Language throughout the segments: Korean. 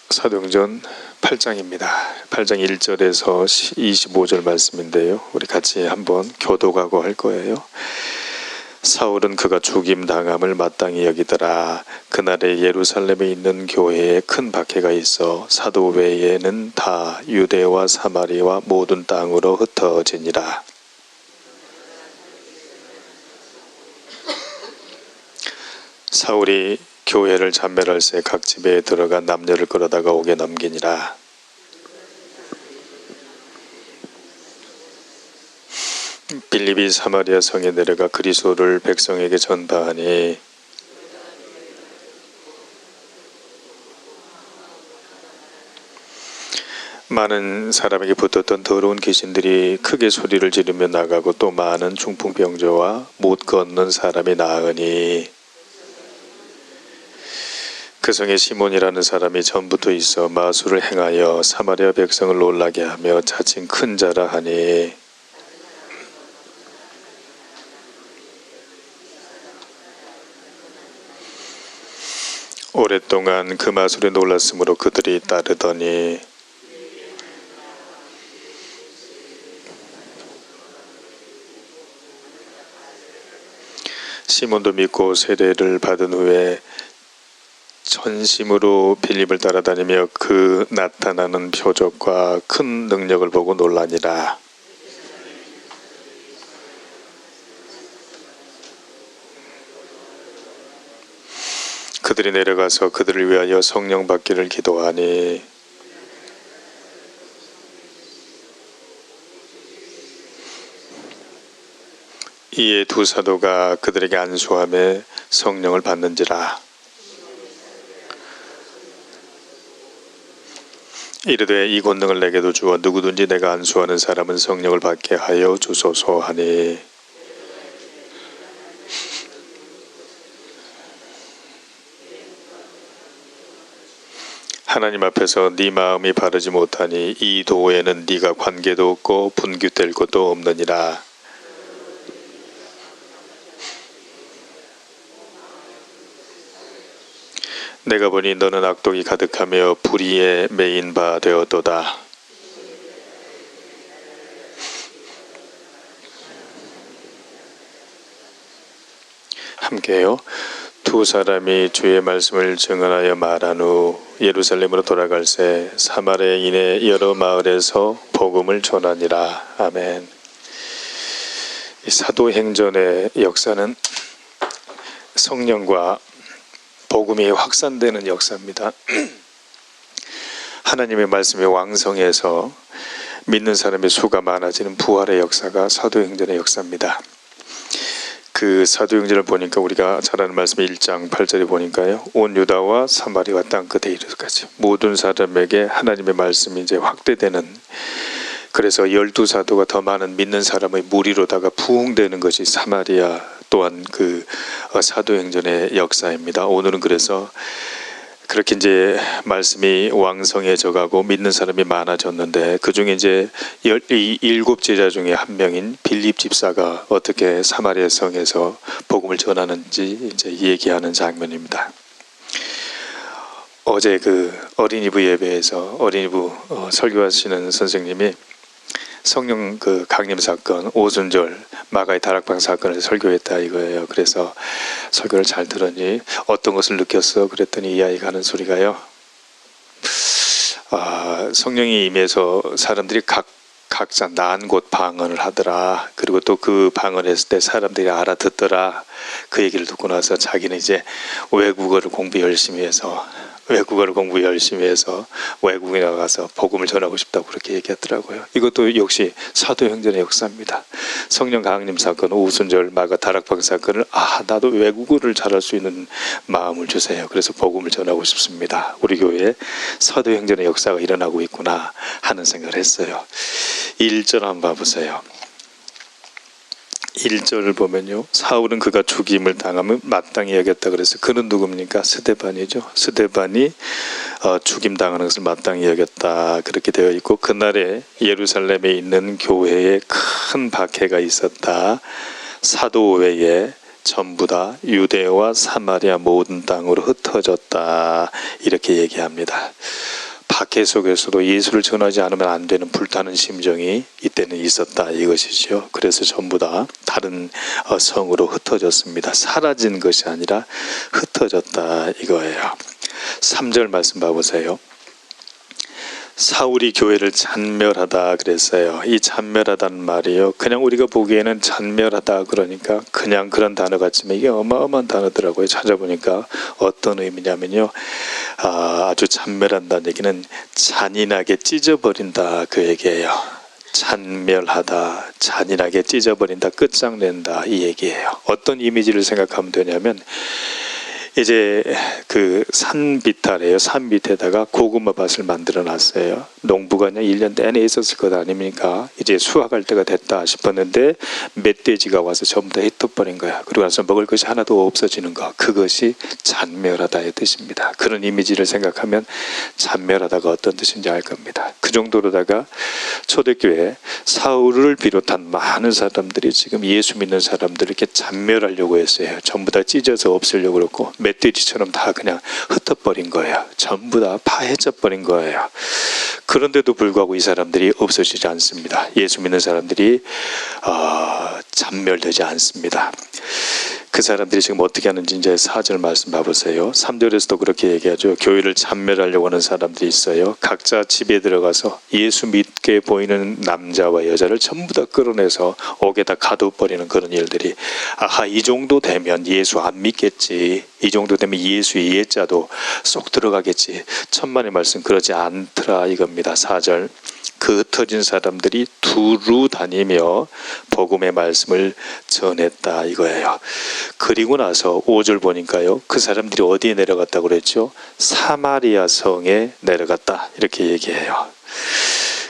사도행전 8장입니다. 8장 1절에서 25절 말씀인데요. 우리 같이 한번 교독하고 할 거예요. 사울은 그가 죽임당함을 마땅히 여기더라. 그날에 예루살렘에 있는 교회에 큰 박해가 있어 사도 외에는 다 유대와 사마리아 모든 땅으로 흩어지니라. 사울이 교회를 잔멸할새 각 집에 들어가 남녀를 끌어다가 옥에 넘기니라. 빌립이 사마리아 성에 내려가 그리스도를 백성에게 전파하니 많은 사람에게 붙었던 더러운 귀신들이 크게 소리를 지르며 나가고 또 많은 중풍병자와 못 걷는 사람이 나으니 그 성에 시몬이라는 사람이 전부터 있어 마술을 행하여 사마리아 백성을 놀라게 하며 자칭 큰 자라 하니 오랫동안 그 마술에 놀랐으므로 그들이 따르더니 시몬도 믿고 세례를 받은 후에 전심으로 빌립을 따라다니며 그 나타나는 표적과 큰 능력을 보고 놀라니라. 그들이 내려가서 그들을 위하여 성령 받기를 기도하니 이에 두 사도가 그들에게 안수하며 성령을 받는지라. 이르되 이 권능을 내게도 주어 누구든지 내가 안수하는 사람은 성령을 받게 하여 주소서 하니 하나님 앞에서 네 마음이 바르지 못하니 이 도에는 네가 관계도 없고 분규될 것도 없느니라. 내가 보니 너는 악독이 가득하며 불의에 매인 바 되었도다. 함께요. 두 사람이 주의 말씀을 증언하여 말한 후 예루살렘으로 돌아갈새 사마리아인의 여러 마을에서 복음을 전하니라. 아멘. 이 사도행전의 역사는 성령과 복음이 확산되는 역사입니다. 하나님의 말씀이 왕성해서 믿는 사람의 수가 많아지는 부활의 역사가 사도행전의 역사입니다. 그 사도행전을 보니까 우리가 잘 아는 말씀 1장 8절에 보니까요. 온 유다와 사마리아 땅끝에 이르기까지 모든 사람에게 하나님의 말씀이 이제 확대되는, 그래서 12사도가 더 많은 믿는 사람의 무리로다가 부흥되는 것이 사마리아 또한 그 사도행전의 역사입니다. 오늘은 그래서 그렇게 이제 말씀이 왕성해져 가고 믿는 사람이 많아졌는데 그 중에 이제 17 제자 중에 한 명인 빌립 집사가 어떻게 사마리아 성에서 복음을 전하는지 이제 얘기하는 장면입니다. 어제 그 어린이부 예배에서 어린이부 설교하시는 선생님이 성령 그 강림 사건, 오순절 마가의 다락방 사건을 설교했다 이거예요. 그래서 설교를 잘 들었니? 어떤 것을 느꼈어? 그랬더니 이 아이가 하는 소리가요. 성령이 임해서 사람들이 각자 나은 곳 방언을 하더라. 그리고 또 그 방언했을 때 사람들이 알아듣더라. 그 얘기를 듣고 나서 자기는 이제 외국어를 공부 열심히 해서 외국에 나가서 복음을 전하고 싶다고 그렇게 얘기하더라고요. 이것도 역시 사도행전의 역사입니다. 성령 강림 사건, 오순절 마가 다락방 사건을 나도 외국어를 잘할 수 있는 마음을 주세요. 그래서 복음을 전하고 싶습니다. 우리 교회에 사도행전의 역사가 일어나고 있구나 하는 생각을 했어요. 1절 한번 봐보세요. 1절을 보면요. 사울은 그가 죽임을 당하면 마땅히 여겼다 그래서 그는 누굽니까? 스데반이죠. 스데반이 죽임당하는 것을 마땅히 여겼다 그렇게 되어 있고 그날에 예루살렘에 있는 교회에 큰 박해가 있었다. 사도 외에 전부 다 유대와 사마리아 모든 땅으로 흩어졌다 이렇게 얘기합니다. 박해 속에서도 예수를 전하지 않으면 안 되는 불타는 심정이 이때는 있었다 이것이죠. 그래서 전부 다 다른 성으로 흩어졌습니다. 사라진 것이 아니라 흩어졌다 이거예요. 3절 말씀 봐보세요. 사울이 교회를 잔멸하다 그랬어요. 이 잔멸하다는 말이요, 그냥 우리가 보기에는 잔멸하다 그러니까 그냥 그런 단어 같지만 이게 어마어마한 단어더라고요. 찾아보니까 어떤 의미냐면요, 아주 잔멸한다는 얘기는 잔인하게 찢어버린다 그 얘기예요. 잔멸하다, 잔인하게 찢어버린다, 끝장낸다 이 얘기예요. 어떤 이미지를 생각하면 되냐면, 이제 그 산 비탈이에요. 산 밑에다가 고구마 밭을 만들어 놨어요. 농부가 그냥 1년 내내 있었을 것 아닙니까? 이제 수확할 때가 됐다 싶었는데 멧돼지가 와서 전부 다 흩어버린 거야. 그러고 나서 먹을 것이 하나도 없어지는 거. 그것이 잔멸하다의 뜻입니다. 그런 이미지를 생각하면 잔멸하다가 어떤 뜻인지 알 겁니다. 그 정도로다가 초대교회 사울을 비롯한 많은 사람들이 지금 예수 믿는 사람들을 이렇게 잔멸하려고 했어요. 전부 다 찢어서 없애려고 그랬고 멧돼지처럼 다 그냥 흩어버린 거예요. 전부 다 파헤쳐 버린 거예요. 그런데도 불구하고 이 사람들이 없어지지 않습니다. 예수 믿는 사람들이 잔멸되지 않습니다. 그 사람들이 지금 어떻게 하는지 이제 4절 말씀 봐보세요. 3절에서도 그렇게 얘기하죠. 교회를 잔멸하려고 하는 사람들이 있어요. 각자 집에 들어가서 예수 믿게 보이는 남자와 여자를 전부 다 끌어내서 옥에다 가둬버리는 그런 일들이, 아하, 이 정도 되면 예수 안 믿겠지, 이 정도 되면 예수의 예자도 쏙 들어가겠지. 천만의 말씀 그러지 않더라 이겁니다. 4절. 그 흩어진 사람들이 두루 다니며 복음의 말씀을 전했다 이거예요. 그리고 나서 5절 보니까요, 그 사람들이 어디에 내려갔다고 그랬죠? 사마리아 성에 내려갔다 이렇게 얘기해요.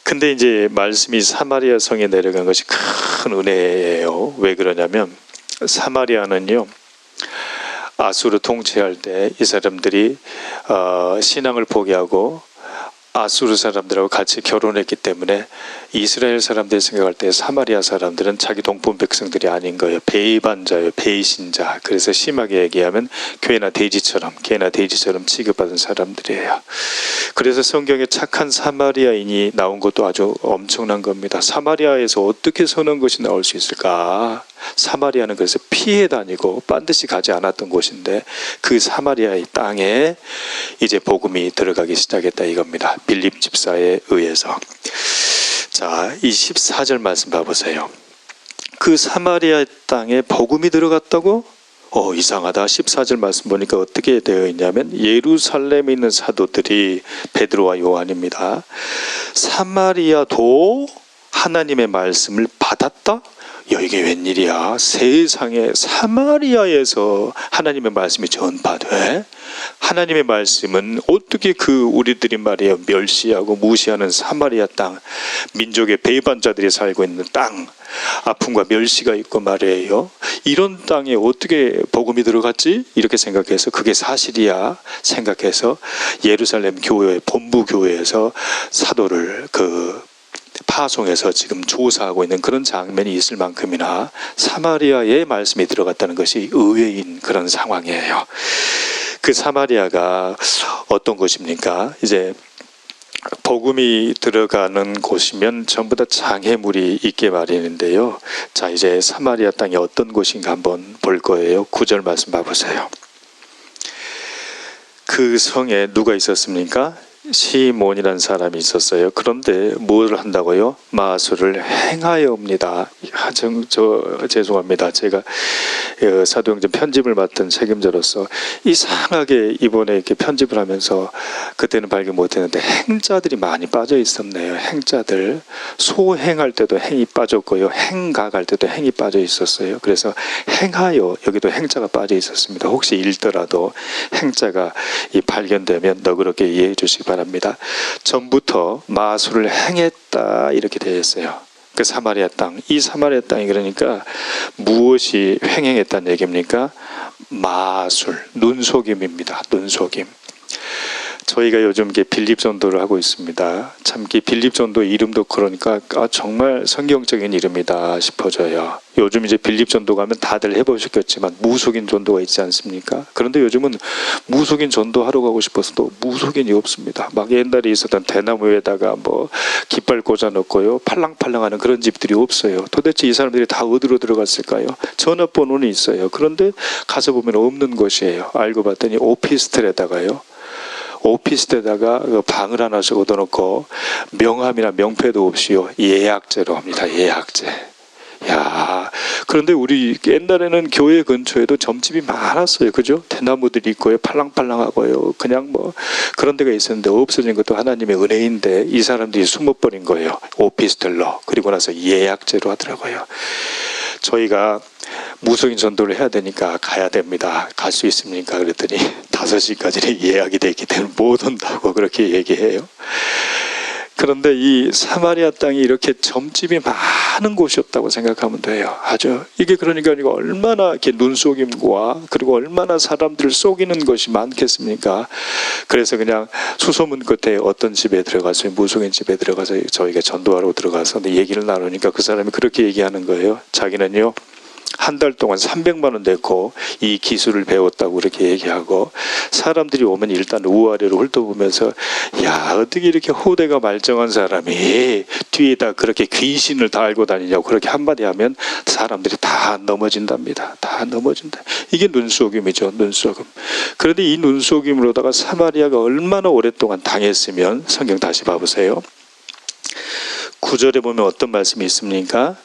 근데 이제 말씀이 사마리아 성에 내려간 것이 큰 은혜예요. 왜 그러냐면 사마리아는요, 아수르 통치할 때 이 사람들이 신앙을 포기하고 아수르 사람들하고 같이 결혼했기 때문에 이스라엘 사람들이 생각할 때 사마리아 사람들은 자기 동품 백성들이 아닌 거예요. 배반자예요. 배신자. 그래서 심하게 얘기하면 개나 돼지처럼 취급받은 사람들이에요. 그래서 성경에 착한 사마리아인이 나온 것도 아주 엄청난 겁니다. 사마리아에서 어떻게 선한 것이 나올 수 있을까? 사마리아는 그래서 피해 다니고 반드시 가지 않았던 곳인데 그 사마리아의 땅에 이제 복음이 들어가기 시작했다 이겁니다. 빌립 집사에 의해서. 자, 이 14절 말씀 봐보세요. 그 사마리아 땅에 복음이 들어갔다고? 이상하다. 14절 말씀 보니까 어떻게 되어 있냐면, 예루살렘에 있는 사도들이 베드로와 요한입니다. 사마리아도 하나님의 말씀을 받았다? 야, 이게 웬일이야? 세상에 사마리아에서 하나님의 말씀이 전파돼? 하나님의 말씀은 어떻게 우리들이 말이에요, 멸시하고 무시하는 사마리아 땅, 민족의 배반자들이 살고 있는 땅, 아픔과 멸시가 있고 말이에요, 이런 땅에 어떻게 복음이 들어갔지? 이렇게 생각해서 그게 사실이야 생각해서 예루살렘 교회 본부 교회에서 사도를 파송해서 지금 조사하고 있는 그런 장면이 있을 만큼이나 사마리아의 말씀이 들어갔다는 것이 의외인 그런 상황이에요. 그 사마리아가 어떤 곳입니까? 이제 복음이 들어가는 곳이면 전부 다 장애물이 있게 마련인데요. 자, 이제 사마리아 땅이 어떤 곳인가 한번 볼 거예요. 9절 말씀 봐보세요. 그 성에 누가 있었습니까? 시몬이라는 사람이 있었어요. 그런데 뭘 한다고요? 마술을 행하여옵니다. 죄송합니다. 제가 사도행전 편집을 맡은 책임자로서 이상하게 이번에 이렇게 편집을 하면서 그때는 발견 못했는데 행자들이 많이 빠져 있었네요. 행자들. 소행할 때도 행이 빠졌고요, 행각할 때도 행이 빠져 있었어요. 그래서 행하여, 여기도 행자가 빠져 있었습니다. 혹시 읽더라도 행자가 발견되면 너그럽게 이해해 주시기 바랍니다. 전부터 마술을 행했다 이렇게 되어 있어요. 그 사마리아 땅, 이 사마리아 땅이 그러니까 무엇이 횡행했다는 얘기입니까? 마술, 눈속임입니다. 눈속임. 저희가 요즘 이게 빌립 전도를 하고 있습니다. 참 이게 빌립 전도 이름도 그러니까 정말 성경적인 이름이다 싶어져요. 요즘 이제 빌립 전도 가면 다들 해보셨겠지만 무속인 전도가 있지 않습니까? 그런데 요즘은 무속인 전도하러 가고 싶어서도 무속인이 없습니다. 막 옛날에 있었던 대나무에다가 뭐 깃발 꽂아 놓고요, 팔랑팔랑하는 그런 집들이 없어요. 도대체 이 사람들이 다 어디로 들어갔을까요? 전화번호는 있어요. 그런데 가서 보면 없는 곳이에요. 알고 봤더니 오피스텔에다가요, 오피스텔에다가 방을 하나씩 얻어놓고 명함이나 명패도 없이요, 예약제로 합니다. 예약제. 야, 그런데 우리 옛날에는 교회 근처에도 점집이 많았어요. 그죠? 대나무들이 있고요, 팔랑팔랑하고요. 그냥 뭐 그런 데가 있었는데 없어진 것도 하나님의 은혜인데 이 사람들이 숨어버린 거예요. 오피스텔로. 그리고 나서 예약제로 하더라고요. 저희가 무속인 전도를 해야 되니까 가야 됩니다. 갈 수 있습니까? 그랬더니 5시까지는 예약이 돼 있기 때문에 못 온다고 그렇게 얘기해요. 그런데 이 사마리아 땅이 이렇게 점집이 많은 곳이었다고 생각하면 돼요. 아주 이게 그러니까 이거 얼마나 이렇게 눈속임과 그리고 얼마나 사람들을 속이는 것이 많겠습니까? 그래서 그냥 수소문 끝에 어떤 집에 들어가서, 무속인 집에 들어가서 저희가 전도하러 들어가서 얘기를 나누니까 그 사람이 그렇게 얘기하는 거예요. 자기는요, 한 달 동안 300만 원 내고 이 기술을 배웠다고 그렇게 얘기하고, 사람들이 오면 일단 우아래로 훑어보면서 야, 어떻게 이렇게 호대가 말정한 사람이 뒤에다 그렇게 귀신을 다 알고 다니냐고 그렇게 한마디 하면 사람들이 다 넘어진답니다. 다 넘어진다. 이게 눈속임이죠. 눈속임. 그런데 이 눈속임으로다가 사마리아가 얼마나 오랫동안 당했으면, 성경 다시 봐보세요. 9절에 보면 어떤 말씀이 있습니까?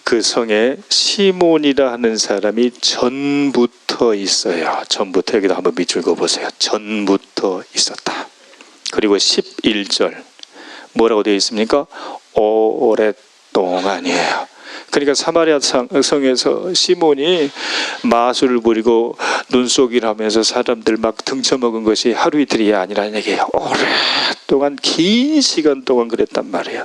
그 성에 시몬이라 하는 사람이 전부터 있어요. 전부터. 여기다 한번 밑줄 그어보세요. 전부터 있었다. 그리고 11절 뭐라고 되어 있습니까? 오랫동안이에요. 그러니까 사마리아 성에서 시몬이 마술을 부리고 눈속이를 하면서 사람들 막 등쳐먹은 것이 하루 이틀이 아니라 얘기해요. 오랫동안, 긴 시간 동안 그랬단 말이에요.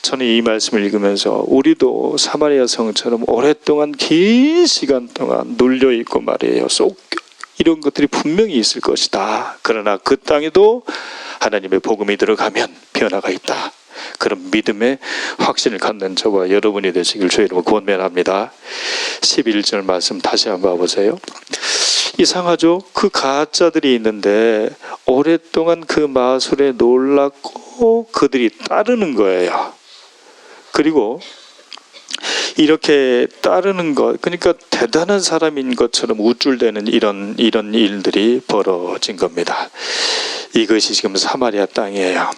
저는 이 말씀을 읽으면서 우리도 사마리아 성처럼 오랫동안, 긴 시간 동안 눌려있고 말이에요, 이런 것들이 분명히 있을 것이다. 그러나 그 땅에도 하나님의 복음이 들어가면 변화가 있다. 그런 믿음의 확신을 갖는 저와 여러분이 되시길 주의 이름으로 권면합니다. 11절 말씀 다시 한번 봐보세요. 이상하죠? 그 가짜들이 있는데 오랫동안 그 마술에 놀랐고 그들이 따르는 거예요. 그리고 이렇게 따르는 것, 그러니까 대단한 사람인 것처럼 우쭐대는 이런 일들이 벌어진 겁니다. 이것이 지금 사마리아 땅이에요.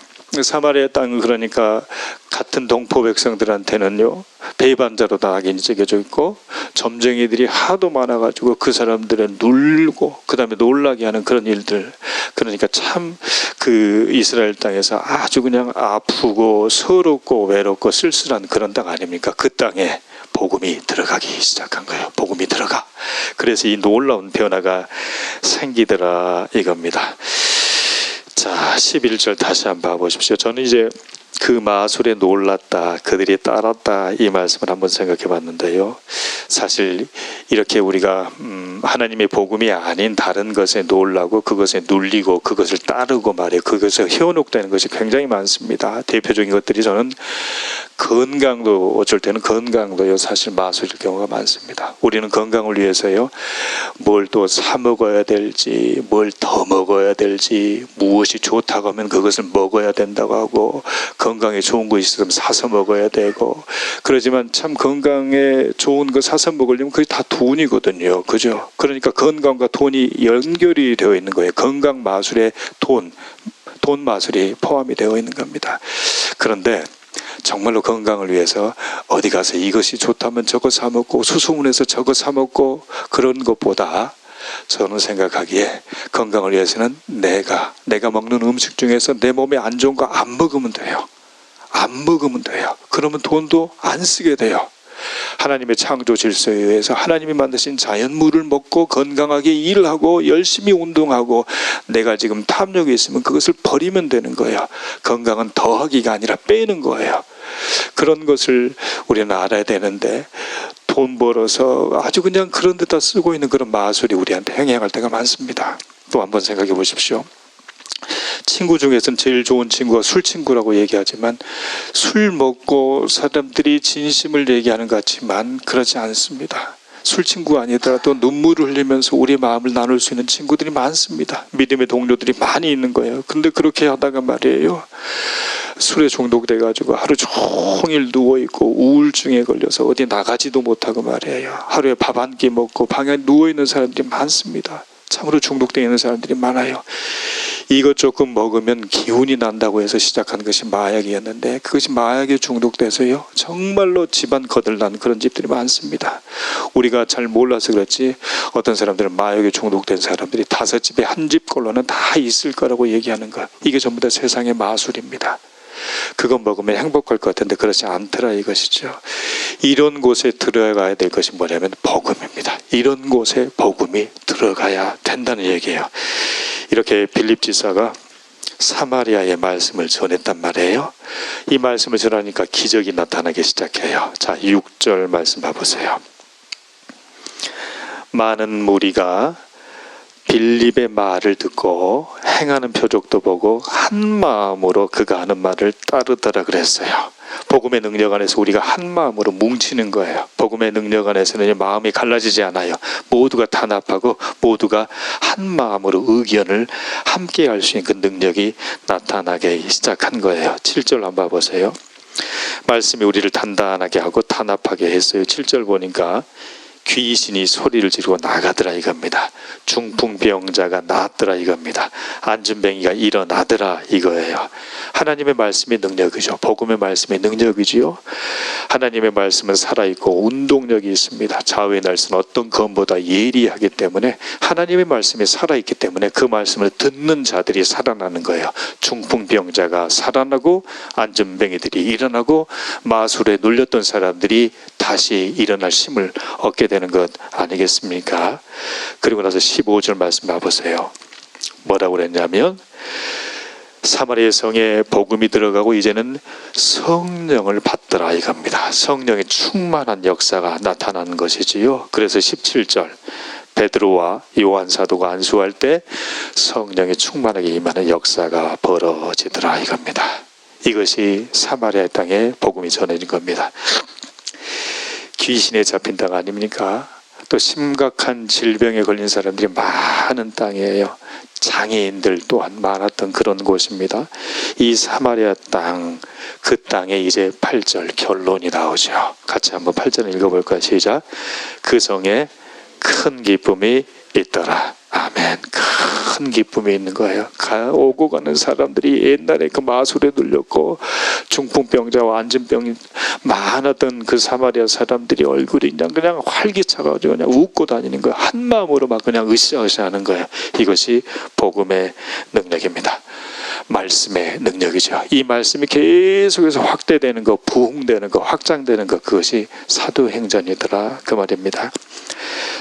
사마리아 땅은 그러니까 같은 동포 백성들한테는요, 배반자로 다 악인이 져 있고 점쟁이들이 하도 많아가지고 그 사람들을 눌고 그 다음에 놀라게 하는 그런 일들. 그러니까 참 그 이스라엘 땅에서 아주 그냥 아프고 서럽고 외롭고 쓸쓸한 그런 땅 아닙니까? 그 땅에 복음이 들어가기 시작한 거예요. 복음이 들어가. 그래서 이 놀라운 변화가 생기더라 이겁니다. 자, 11절 다시 한번 봐보십시오. 저는 이제 그 마술에 놀랐다, 그들이 따랐다, 이 말씀을 한번 생각해 봤는데요. 사실 이렇게 우리가 하나님의 복음이 아닌 다른 것에 놀라고 그것에 눌리고 그것을 따르고 말이에요, 그것에 현혹되는 것이 굉장히 많습니다. 대표적인 것들이 저는 건강도, 어쩔 때는 건강도요, 사실 마술일 경우가 많습니다. 우리는 건강을 위해서요, 뭘 또 사 먹어야 될지, 뭘 더 먹어야 될지, 무엇이 좋다고 하면 그것을 먹어야 된다고 하고, 건강에 좋은 거 있으면 사서 먹어야 되고, 그러지만 참 건강에 좋은 거 사서 먹으려면 그게 다 돈이거든요. 그죠? 그러니까 건강과 돈이 연결이 되어 있는 거예요. 건강 마술에 돈 마술이 포함이 되어 있는 겁니다. 그런데 정말로 건강을 위해서 어디 가서 이것이 좋다면 저거 사 먹고 수소문해서 저거 사 먹고 그런 것보다, 저는 생각하기에 건강을 위해서는 내가 먹는 음식 중에서 내 몸에 안 좋은 거 안 먹으면 돼요. 안 먹으면 돼요. 그러면 돈도 안 쓰게 돼요. 하나님의 창조 질서에 의해서 하나님이 만드신 자연물을 먹고 건강하게 일하고 열심히 운동하고, 내가 지금 탐욕이 있으면 그것을 버리면 되는 거예요. 건강은 더하기가 아니라 빼는 거예요. 그런 것을 우리는 알아야 되는데, 돈 벌어서 아주 그냥 그런 데다 쓰고 있는 그런 마술이 우리한테 행행할 때가 많습니다. 또 한번 생각해 보십시오. 친구 중에서는 제일 좋은 친구가 술 친구라고 얘기하지만 술 먹고 사람들이 진심을 얘기하는 것 같지만 그렇지 않습니다. 술 친구가 아니더라도 눈물을 흘리면서 우리의 마음을 나눌 수 있는 친구들이 많습니다. 믿음의 동료들이 많이 있는 거예요. 근데 그렇게 하다가 말이에요, 술에 중독돼가지고 하루 종일 누워있고 우울증에 걸려서 어디 나가지도 못하고 말이에요, 하루에 밥 한 끼 먹고 방에 누워있는 사람들이 많습니다. 참으로 중독되어 있는 사람들이 많아요. 이것 조금 먹으면 기운이 난다고 해서 시작한 것이 마약이었는데 그것이 마약에 중독돼서요 정말로 집안 거들난 그런 집들이 많습니다. 우리가 잘 몰라서 그렇지 어떤 사람들은 마약에 중독된 사람들이 5집에 한 집꼴로는 다 있을 거라고 얘기하는 것, 이게 전부 다 세상의 마술입니다. 그거 먹으면 행복할 것 같은데 그렇지 않더라 이것이죠. 이런 곳에 들어가야 될 것이 뭐냐면 복음입니다. 이런 곳에 복음이 들어가야 된다는 얘기예요. 이렇게 빌립 지사가 사마리아의 말씀을 전했단 말이에요. 이 말씀을 전하니까 기적이 나타나기 시작해요. 자, 6절 말씀 봐보세요. 많은 무리가 빌립의 말을 듣고 행하는 표적도 보고 한 마음으로 그가 하는 말을 따르더라 그랬어요. 복음의 능력 안에서 우리가 한 마음으로 뭉치는 거예요. 복음의 능력 안에서는 마음이 갈라지지 않아요. 모두가 단합하고 모두가 한 마음으로 의견을 함께 할 수 있는 그 능력이 나타나기 시작한 거예요. 7절 한번 봐보세요. 말씀이 우리를 단단하게 하고 단합하게 했어요. 7절 보니까 귀신이 소리를 지르고 나가더라 이겁니다. 중풍병자가 나았더라 이겁니다. 안진뱅이가 일어나더라 이거예요. 하나님의 말씀이 능력이죠. 복음의 말씀이 능력이지요. 하나님의 말씀은 살아있고 운동력이 있습니다. 좌우의 날선 어떤 검보다 예리하기 때문에 하나님의 말씀이 살아있기 때문에 그 말씀을 듣는 자들이 살아나는 거예요. 중풍병자가 살아나고 안진뱅이들이 일어나고 마술에 눌렸던 사람들이 다시 일어날 힘을 얻게 되는 것 아니겠습니까? 그리고 나서 15절 말씀 봐보세요. 뭐라고 그랬냐면 사마리아 성에 복음이 들어가고 이제는 성령을 받더라 이겁니다. 성령의 충만한 역사가 나타나는 것이지요. 그래서 17절 베드로와 요한 사도가 안수할 때 성령이 충만하게 임하는 역사가 벌어지더라 이겁니다. 이것이 사마리아 땅에 복음이 전해진 겁니다. 귀신에 잡힌 땅 아닙니까? 또 심각한 질병에 걸린 사람들이 많은 땅이에요. 장애인들 또한 많았던 그런 곳입니다. 이 사마리아 땅, 그 땅에 이제 8절 결론이 나오죠. 같이 한번 8절 읽어볼까요? 시작. 그 성에 큰 기쁨이 있더라. 아멘. 큰 기쁨이 있는 거예요. 오고 가는 사람들이 옛날에 그 마술에 눌렸고 중풍병자와 안진병이 많았던 그 사마리아 사람들이 얼굴이 그냥 활기차가지고 그냥 웃고 다니는 거예요. 한 마음으로 막 그냥 으쌰으쌰 하는 거예요. 이것이 복음의 능력입니다. 말씀의 능력이죠. 이 말씀이 계속해서 확대되는 거, 부흥되는 거, 확장되는 거, 그것이 사도행전이더라 그 말입니다.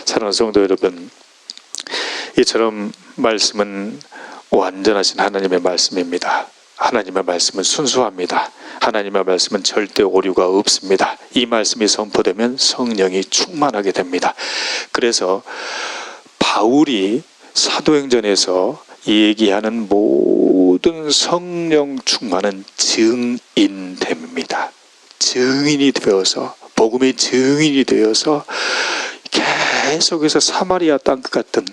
사랑하는 성도 여러분, 이처럼 말씀은 완전하신 하나님의 말씀입니다. 하나님의 말씀은 순수합니다. 하나님의 말씀은 절대 오류가 없습니다. 이 말씀이 선포되면 성령이 충만하게 됩니다. 그래서 바울이 사도행전에서 얘기하는 모든 성령 충만은 증인됨입니다. 증인이 되어서, 복음의 증인이 되어서 계속해서 사마리아 땅 같은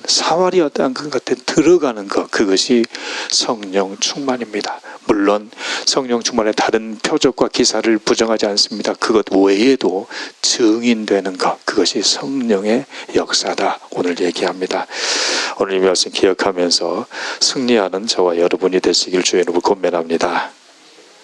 들어가는 것, 그것이 성령 충만입니다. 물론 성령 충만의 다른 표적과 기사를 부정하지 않습니다. 그것 외에도 증인되는 것, 그것이 성령의 역사다 오늘 얘기합니다. 오늘 이 말씀 기억하면서 승리하는 저와 여러분이 되시길 주의 이름으로 권면합니다.